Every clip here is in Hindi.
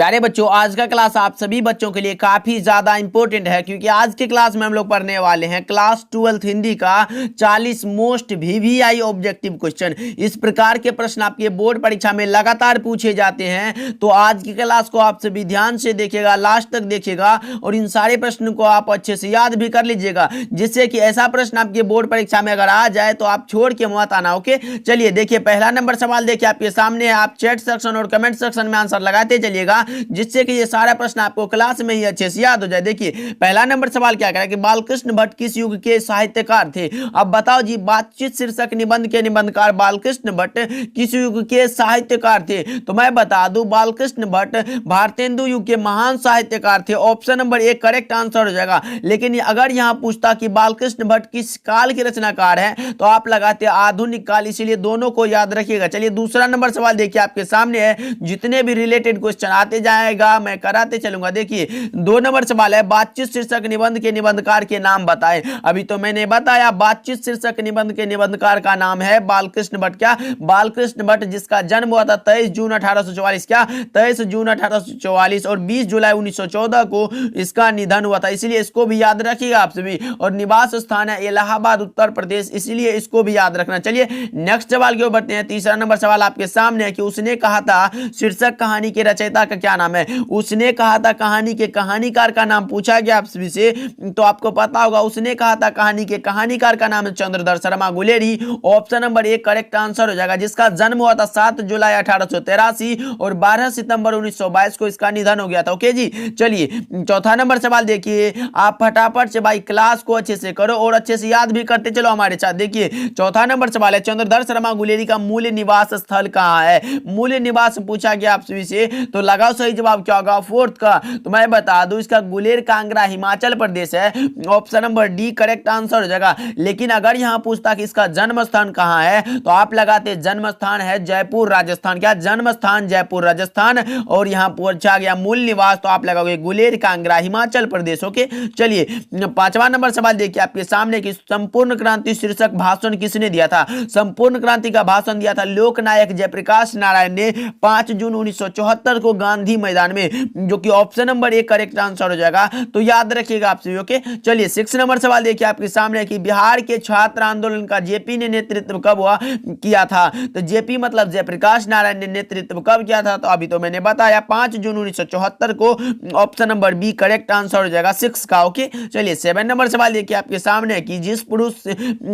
प्यारे बच्चों, आज का क्लास आप सभी बच्चों के लिए काफी ज्यादा इंपॉर्टेंट है, क्योंकि आज के क्लास में हम लोग पढ़ने वाले हैं क्लास 12th हिंदी का 40 मोस्ट वीवीआई ऑब्जेक्टिव क्वेश्चन। इस प्रकार के प्रश्न आपके बोर्ड परीक्षा में लगातार पूछे जाते हैं, तो आज की क्लास को आप सभी ध्यान से देखिएगा, लास्ट तक देखिएगा और इन सारे प्रश्नों को आप अच्छे से याद भी कर लीजिएगा, जिससे कि ऐसा प्रश्न आपके बोर्ड परीक्षा में अगर आ जाए तो आप छोड़ के मत आना। ओके, चलिए देखिए, पहला नंबर सवाल देखिए आपके सामने है। आप चैट सेक्शन और कमेंट सेक्शन में आंसर लगाते चलिएगा, जिससे कि ये सारा प्रश्न आपको क्लास में ही अच्छे से याद हो जाए। देखिए पहला नंबर सवाल क्या कह रहा है कि बालकृष्ण भट्ट किस युग के साहित्यकार थे। अब बताओ जी, बातचीत शीर्षक निबंध के निबंधकार बालकृष्ण भट्ट किस युग के साहित्यकार थे। तो मैं बता दूं, बालकृष्ण भट्ट भारतेंदु युग के महान साहित्यकार थे। Option number A correct answer हो जाएगा। लेकिन अगर यहां पूछता कि बालकृष्ण भट्ट किस काल के रचनाकार हैं, तो आप लगाते आधुनिक काल, इसीलिए दोनों को याद रखिएगा। चलिए दूसरा नंबर सवाल देखिए आपके सामने है। जितने भी रिलेटेड क्वेश्चन आते जाएगा मैं कराते चलूंगा। देखिए 2 नंबर सवाल है, बातचीत शीर्षक निबंध के निबंधकार के नाम बताएं। अभी तो मैंने बताया, बातचीत शीर्षक निबंध के निबंधकार का नाम है बालकृष्ण भट्ट। क्या? बालकृष्ण भट्ट, जिसका जन्म हुआ था 23 जून 1844। क्या? 23 जून 1844 और 20 जुलाई 1914 को इसका निधन हुआ था, इसलिए इसको भी याद रखिएगा आप सभी। और निवास स्थान है इलाहाबाद उत्तर प्रदेश, इसलिए इसको भी याद रखना। चलिए नेक्स्ट सवाल की ओर बढ़ते हैं। तीसरा नंबर सवाल आपके सामने है कि उसने कहा था शीर्षक कहानी के रचयिता का क्या नाम है। उसने कहा था कहानी के कहानीकार का नाम पूछा गया आप सभी से, तो आपको पता होगा उसने कहा था कहानी के कहानीकार का नाम है Chandradhar Sharma Guleri. Option number A correct answer हो जाएगा, जिसका जन्म हुआ था 7 जुलाई 1883 और 12 सितंबर 1922 को इसका निधन हो गया था। ओके जी, चलिए चौथा नंबर सवाल देखिए। आप फटाफट से भाई क्लास को अच्छे से करो और अच्छे से याद भी करते चलो हमारे साथ। देखिए चौथा नंबर सवाल है, चंद्रधर शर्मा गुलेरी का मूल निवास स्थल कहां है। मूल निवास पूछा गया आप सभी से, तो लगाओ सही जवाब क्या होगा, फोर्थ का। तो मैं बता दूं, इसका गुलेर कांगड़ा हिमाचल प्रदेश है। Option number D correct answer हो जाएगा। लेकिन अगर यहां पूछता कि इसका जन्म स्थान कहां है, तो आप लगाते जन्म स्थान है जयपुर राजस्थान। क्या? जन्म स्थान जयपुर राजस्थान। और यहां पूछा गया मूल निवास, तो आप लगाओगे गुलेर कांगड़ा हिमाचल प्रदेश। ओके, चलिए पांचवा नंबर सवाल देखिए आपके सामने कि संपूर्ण क्रांति शीर्षक भाषण किसने दिया था। संपूर्ण क्रांति का भाषण दिया था लोकनायक जयप्रकाश नारायण ने 5 जून 1974 को गांधी मैदान में, जो कि option number A correct answer हो जाएगा। तो याद रखिएगा आप सभी। ओके, चलिए 6 नंबर सवाल देखिए आपके सामने कि बिहार के छात्र आंदोलन का जेपी ने नेतृत्व कब हुआ किया था। तो जेपी मतलब जयप्रकाश नारायण ने नेतृत्व कब किया था, तो अभी तो मैंने बताया 5 जून 1974 को। Option number B correct answer हो जाएगा 6 का। ओके, चलिए 7 नंबर सवाल देखिए आपके सामने कि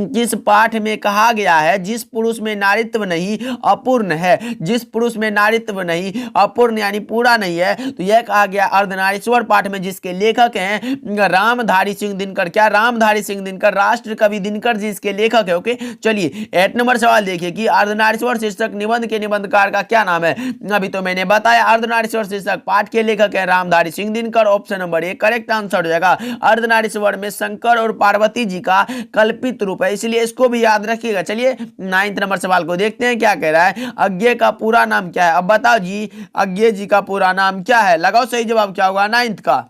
किस पाठ में कहा गया है जिस पुरुष में नारीत्व नहीं अपूर्ण है। जिस पुरुष में नारीत्व नहीं अपूर्ण यानी पूरा नहीं है, तो यह कहा गया अर्धनारीश्वर पाठ में, जिसके लेखक हैं रामधारी सिंह दिनकर। क्या? रामधारी सिंह दिनकर, राष्ट्र कवि दिनकर जी इसके लेखक है। ओके, चलिए 8 नंबर सवाल देखिए कि अर्धनारीश्वर शीर्षक निबंध के निबंधकार का क्या नाम है। अभी तो मैंने बताया अर्धनारीश्वर शीर्षक पाठ के लेखक है Ramdhari Singh Dinkar. Option number A correct answer हो जाएगा। अर्धनारीश्वर में शंकर और पार्वती जी का कल्पित रूप है, इसलिए इसको भी याद रखिएगा। चलिए 9 नंबर सवाल को देखते हैं क्या कह रहा है। अज्ञे का पूरा नाम क्या है। अब बताओ जी, अज्ञे जी का पूरा नाम क्या है। लगाओ सही जवाब क्या होगा 9th का।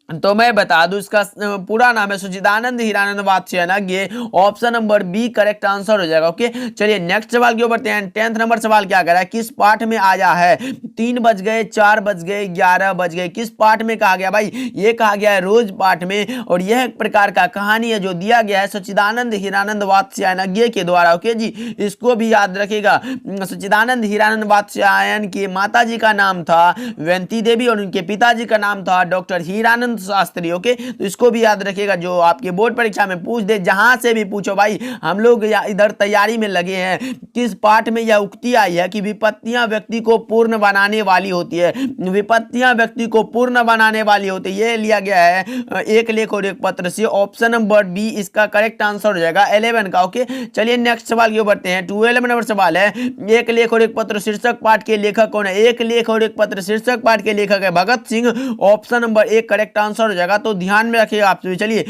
तो मैं बता दूं, इसका पूरा नाम है Sachchidanand Hiranand Vatsyayan Agyeya. Option number B correct answer हो जाएगा। ओके, चलिए नेक्स्ट सवाल की ओर बढ़ते हैं। 10th नंबर सवाल क्या कह रहा है, किस पाठ में आया है 3 बज गए 4 बज गए 11 बज गए। किस पाठ में कहा गया भाई, ये कहा गया है रोज पाठ में, और यह एक प्रकार का कहानी है जो दिया गया है सच्चिदानंद हीरानंद वात्स्यायन अज्ञे के द्वारा। ओके जी, इसको भी याद रखिएगा। सच्चिदानंद हीरानंद वात्स्यायन की माता जी का नाम था वैंती देवी और उनके पिताजी का नाम था डॉक्टर हीरानंद शास्त्री। ओके, तो इसको भी याद रखिएगा, जो आपके बोर्ड परीक्षा में पूछ दे, जहां से भी पूछो भाई, हम लोग इधर तैयारी में लगे हैं। किस पाठ में यह उक्ति आई है कि विपत्तियां व्यक्ति को पूर्ण बनाने वाली होती है। विपत्तियां व्यक्ति को पूर्ण बनाने वाली होती है, ये लिया गया है एक लेख और एक पत्र से। ऑप्शन नंबर बी इसका करेक्ट आंसर हो जाएगा 11 का। ओके, चलिए नेक्स्ट सवाल की ओर बढ़ते हैं। 12 नंबर सवाल है, एक लेख और एक पत्र शीर्षक पाठ के लेखक कौन है। एक लेख और एक पत्र शीर्षक पाठ के लेखक है Bhagat Singh. Option number A correct answer हो जाएगा, तो ध्यान में रखिएगा आप सभी। चलिए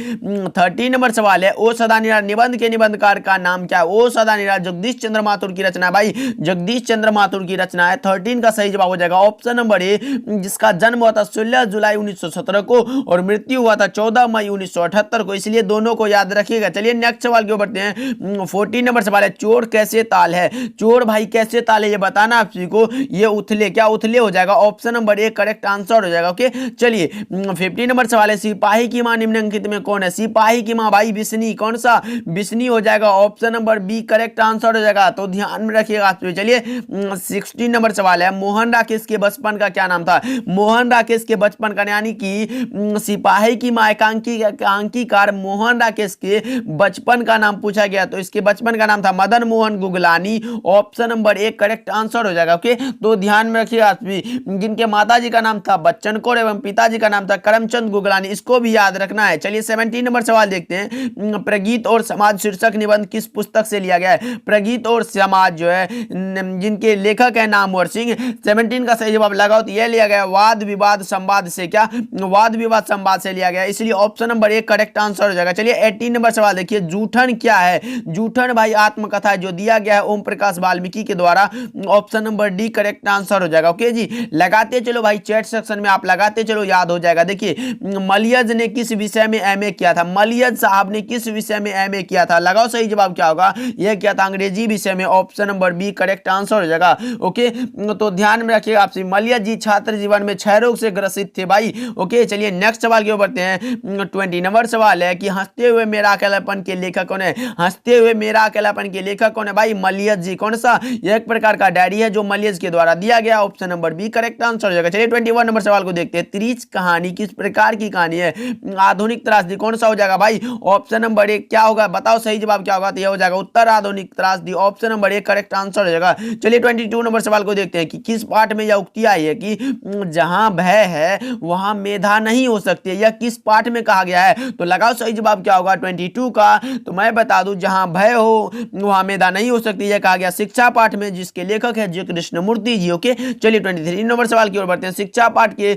13 नंबर सवाल है, ओ सदानीरा निबंध के निबंधकार का नाम क्या है? ओ सदानीरा जगदीश चंद्र माथुर की रचना, भाई जगदीश चंद्र माथुर की रचना है। 13 का सही जवाब हो जाएगा ऑप्शन नंबर ए, जिसका जन्म हुआ था 16 जुलाई 1917 को और मृत्यु हुआ था 14 मई 1978 को, इसलिए दोनों को याद रखिएगा। चलिए नेक्स्ट सवाल की ओर बढ़ते हैं। 14 नंबर सवाल है, चोर कैसे ताल है? चोर भाई कैसे ताल है ये बताना आप सभी को। ये उथले, क्या उथले हो जाएगा, option number A correct answer हो जाएगा। ओके चलिए 15 नंबर सवाल है, सिपाही की मां निम्नलिखित में कौन है? सिपाही की मां भाई बिस्नी, कौन सा? बिस्नी हो जाएगा, option number B correct answer हो जाएगा, तो ध्यान में रखिएगा आप सभी। चलिए 16 नंबर सवाल है, मोहन राकेश के बचपन का क्या नाम था? मोहन राकेश के बचपन का, यानी कि सिपाही की मां एकांकीकार मोहन राकेश के बचपन का नाम पूछा गया, तो इसके बचपन का नाम था Madan Mohan Guglani, option number A correct answer हो जाएगा। ओके तो ध्यान में रखिएगा आप सभी, जिनके माताजी का नाम था बच्चन कौर एवं पिताजी का नाम था करमचंद गुगलानी, इसको भी याद रखना है। चलिए 17 नंबर सवाल देखते हैं, प्रगीत और समाज शीर्षक निबंध किस पुस्तक से लिया गया है? प्रगीत और समाज जो है, जिनके लेखक है नामवर सिंह। 17 का सही जवाब लगाओ तो यह लिया गया वाद विवाद संवाद से, क्या वाद विवाद संवाद से लिया गया, इसलिए option number A correct answer हो जाएगा। चलिए 18 नंबर सवाल देखिए, जूठन क्या है? जूठन भाई आत्मकथा जो दिया गया है ओम प्रकाश वाल्मीकि के द्वारा, option number D correct answer हो जाएगा। ओके जी लगाते चलो भाई, चैट सेक्शन में आप लगाते चलो, याद हो जाएगा। देखिए मलियज ने किस विषय में एमए किया था? मलियज साहब ने किस विषय में एमए किया था? लगाओ सही जवाब क्या होगा, यह किया था अंग्रेजी विषय में, option number B correct answer हो जाएगा। ओके तो ध्यान में रखिएगा आपसे, मलियज जी छात्र जीवन में क्षय रोग से ग्रसित थे भाई। ओके चलिए नेक्स्ट सवाल की ओर बढ़ते हैं। 20 नंबर सवाल है कि हंसते हुए मेरा अकेलापन के लेखक कौन है? हंसते हुए मेरा अकेलापन के लेखक कौन है भाई? मलियज जी, कौन सा? यह एक प्रकार का डायरी है जो मलियज के द्वारा दिया गया, option number B correct answer हो जाएगा। चलिए 21 नंबर सवाल को देखते हैं, त्रिच कहानी किस प्रकार की कहानी है? आधुनिक त्रासदी, कौन सा हो जाएगा भाई? ऑप्शन नंबर ए क्या होगा, बताओ सही जवाब क्या होगा, तो यह हो जाएगा उत्तर आधुनिक त्रासदी, option number A correct answer हो जाएगा। चलिए 22 नंबर सवाल को देखते हैं कि किस पाठ में यह उक्ति आई है कि जहां भय है वहां मेधा नहीं हो सकती है, यह किस पाठ में कहा गया है? तो लगाओ सही जवाब क्या होगा 22 का, तो मैं बता दूं जहां भय हो वहां मेधा नहीं हो सकती, यह कहा गया शिक्षा पाठ में, जिसके लेखक है जे कृष्णमूर्ति जी। ओके चलिए 23 नंबर सवाल की ओर बढ़ते हैं, शिक्षा पाठ के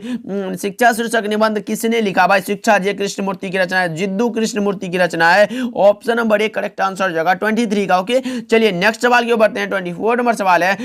शिक्षा शीर्षक निबंध किसने लिखा भाई? शिक्षा जे कृष्णमूर्ति की रचना है, जिद्दू कृष्णमूर्ति की रचना है, option number A correct answer हो जाएगा 23 का। ओके चलिए नेक्स्ट सवाल की ओर बढ़ते हैं। 24 नंबर सवाल है,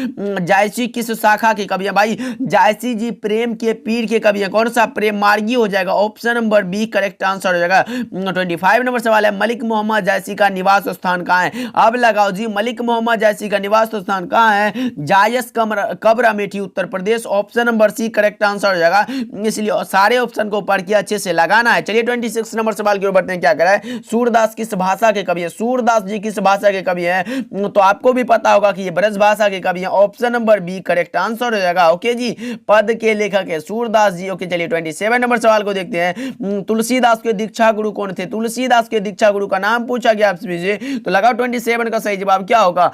जायसी किस शाखा के कवि है भाई? जायसी जी प्रेम के पीर के कवि है, कौन सा? प्रेम मार्गी हो जाएगा, option number B correct answer हो जाएगा। 25 नंबर सवाल है, मलिक मोहम्मद जायसी का निवास स्थान कहाँ है? अब लगाओ जी, मलिक मोहम्मद जायसी का निवास स्थान कहाँ है? जायस कब्र Amethi Uttar Pradesh, option number C correct answer हो जाएगा, इसलिए सारे ऑप्शन को पढ़ के अच्छे से लगाना है। चलिए 26 नंबर सवाल की ओर बढ़ते हैं, क्या करा है? सूरदास किस भाषा के कवि है? सूरदास जी किस भाषा के कवि है? तो आपको भी पता होगा कि ये ब्रज भाषा के कवि है, option number B correct answer हो जाएगा। ओके जी पद के लेखक है सूरदास जी। ओके चलिए 27 नंबर सवाल को देखते हैं, तुलसीदास के दीक्षा गुरु कौन थे? तुलसीदास के दीक्षा गुरु का नाम पूछा गया आपसे, तो लगाओ 27 का सही जवाब क्या होगा,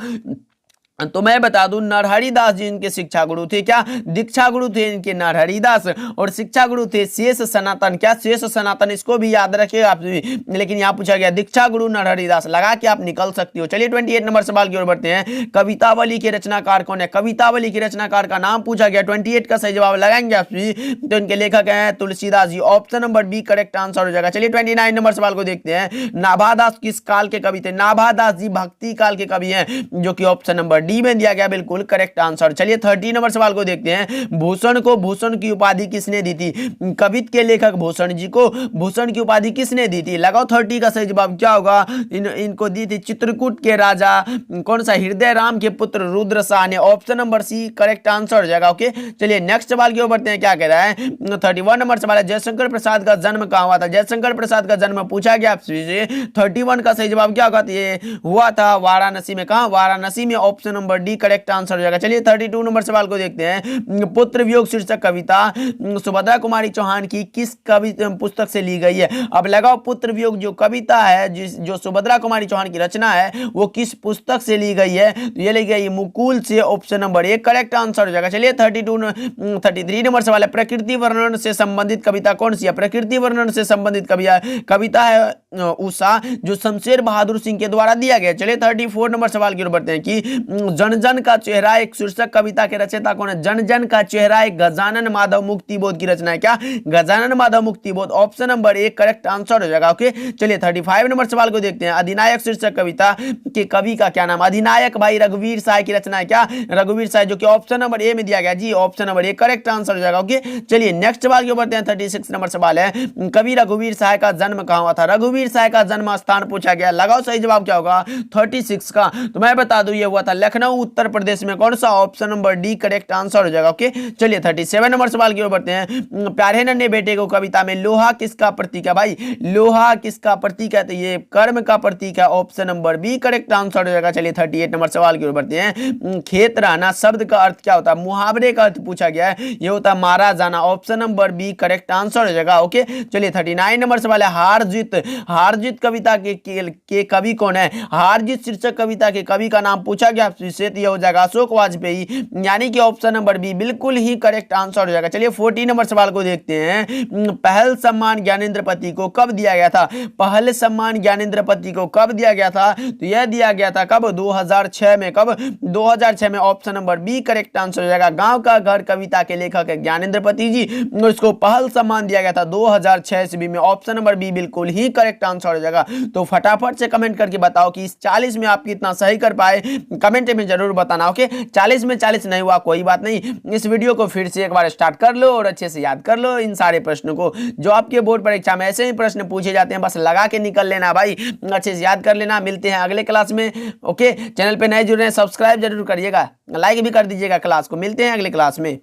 तो मैं बता दूं नरहरिदास जी इनके शिक्षा गुरु थे, क्या दीक्षा गुरु थे इनके नरहरिदास, और शिक्षा गुरु थे शेष सनातन, क्या शेष सनातन, इसको भी याद रखिएगा आप भी, लेकिन यहाँ पूछा गया दीक्षा गुरु नरहरिदास, लगा के आप निकल सकते हो। चलिए 28 नंबर सवाल की ओर बढ़ते हैं, कवितावली के रचनाकार कौन है? कवितावली के रचनाकार का नाम पूछा गया, 28 का सही जवाब लगाएंगे आप भी, तो इनके लेखक हैं Tulsidas ji, option number B correct answer हो जाएगा। चलिए 29 नंबर सवाल को देखते हैं, नाभादास किस काल के कवि थे? नाभादास जी भक्ति काल के कवि हैं, जो कि ऑप्शन नंबर डी में दिया गया, बिल्कुल करेक्ट आंसर। चलिए 30 नंबर सवाल को देखते हैं, भूषण को भूषण की उपाधि किसने दी थी? कवित के लेखक भूषण जी को भूषण की उपाधि किसने दी थी? लगाओ 30 का सही जवाब क्या होगा, इनको दी थी चित्रकूट के राजा कौन सा? हृदय राम के पुत्र रुद्र शाह ने, option number C correct answer हो जाएगा। ओके चलिए नेक्स्ट सवाल की ओर बढ़ते हैं, क्या कह रहा है? 31 नंबर सवाल है, जयशंकर प्रसाद का जन्म कहां हुआ था? जयशंकर प्रसाद का जन्म पूछा गया आपसे, 31 का सही जवाब क्या होगा, ये हुआ था वाराणसी में, कहां? वाराणसी में, option number D correct answer हो जाएगा। चलिए 32 नंबर सवाल को देखते हैं, पुत्र वियोग शीर्षक कविता सुभद्रा कुमारी चौहान की किस पुस्तक से ली गई है? अब लगाओ पुत्र वियोग जो कविता है, जो सुभद्रा कुमारी चौहान की रचना है, वो किस पुस्तक से ली गई है? तो ये ली गई मुकुल से, option number A correct answer हो जाएगा। चलिए 33 नंबर सवाल है, प्रकृति वर्णन से संबंधित कविता कौन सी है? प्रकृति वर्णन से संबंधित कविता है उषा, जो शमशेर बहादुर सिंह के द्वारा दिया गया। चलिए 34 नंबर सवाल की ओर बढ़ते हैं कि जन जन का चेहरा एक शीर्षक कविता के रचयिता कौन है? जन जन का चेहरा एक गजानन माधव मुक्तिबोध की रचना है। क्या? Gajanan Madhav Muktibodh. Option number A correct answer हो जाएगा। ओके, चलिए 35 नंबर सवाल को देखते हैं। अधिनायक शीर्षक कविता के कवि का क्या नाम? अधिनायक भाई रघुवीर साय की रचना है। क्या? रघुवीर साय, जो कि ऑप्शन नंबर ए में दिया गया जी। Option number A correct answer हो जाएगा। ओके, चलिए नेक्स्ट सवाल के बढ़ते हैं। 36 नंबर सवाल है, कवि रघुवीर साय का जन्म कहां हुआ था? रघुवीर साय का जन्म स्थान पूछा गया। लगाओ सही जवाब क्या होगा 36 का। तो मैं बता दूं ये हुआ था लखनऊ उत्तर प्रदेश में। कौन सा? Option number D correct answer हो जाएगा। ओके, चलिए 37 नंबर सवाल की ओर बढ़ते हैं। प्यारे नन्हे बेटे को कविता में लोहा किसका प्रतीक है? भाई लोहा किसका प्रतीक है? तो ये कर्म का प्रतीक है। Option number B correct answer हो जाएगा। चलिए 38 नंबर सवाल की ओर बढ़ते हैं। खेत रहना शब्द का अर्थ क्या होता है? मुहावरे का अर्थ पूछा गया है। ये होता है मारा जाना। Option number B correct answer हो जाएगा। ओके, चलिए 39 नंबर सवाल है, हार जीत कविता के कवि कौन है? हार जीत शीर्षक कविता के कवि का नाम पूछा गया आपसे, तो यह हो जाएगा अशोक वाजपेयी, यानी कि ऑप्शन नंबर बी बिल्कुल ही करेक्ट आंसर हो जाएगा। चलिए 40 नंबर सवाल को देखते हैं। पहल सम्मान ज्ञानेंद्रपति को कब दिया गया था? पहले सम्मान ज्ञानेंद्रपति को कब दिया गया था? तो यह दिया गया था कब? 2006 में। कब? 2006 में। Option number B correct answer हो जाएगा। गांव का घर कविता के लेखक है ज्ञानेंद्रपति जी, उसको पहल सम्मान दिया गया था 2006 ईस्वी में। ऑप्शन नंबर बी बिल्कुल ही करेक्ट आंसर हो जाएगा। तो फटाफट से कमेंट करके बताओ कि इस 40 में आप कितना सही कर पाए, कमेंट में जरूर बताना। ओके, 40 में 40 नहीं हुआ कोई बात नहीं, इस वीडियो को फिर से एक बार स्टार्ट कर लो और अच्छे से याद कर लो इन सारे प्रश्नों को। जो आपके बोर्ड परीक्षा में ऐसे ही प्रश्न पूछे जाते हैं, बस लगा के निकल लेना भाई, अच्छे से याद कर लेना। मिलते हैं अगले क्लास में। ओके, चैनल पे नए जुड़ रहे हैं सब्सक्राइब जरूर करिएगा, लाइक भी कर दीजिएगा क्लास को। मिलते हैं अगले क्लास में।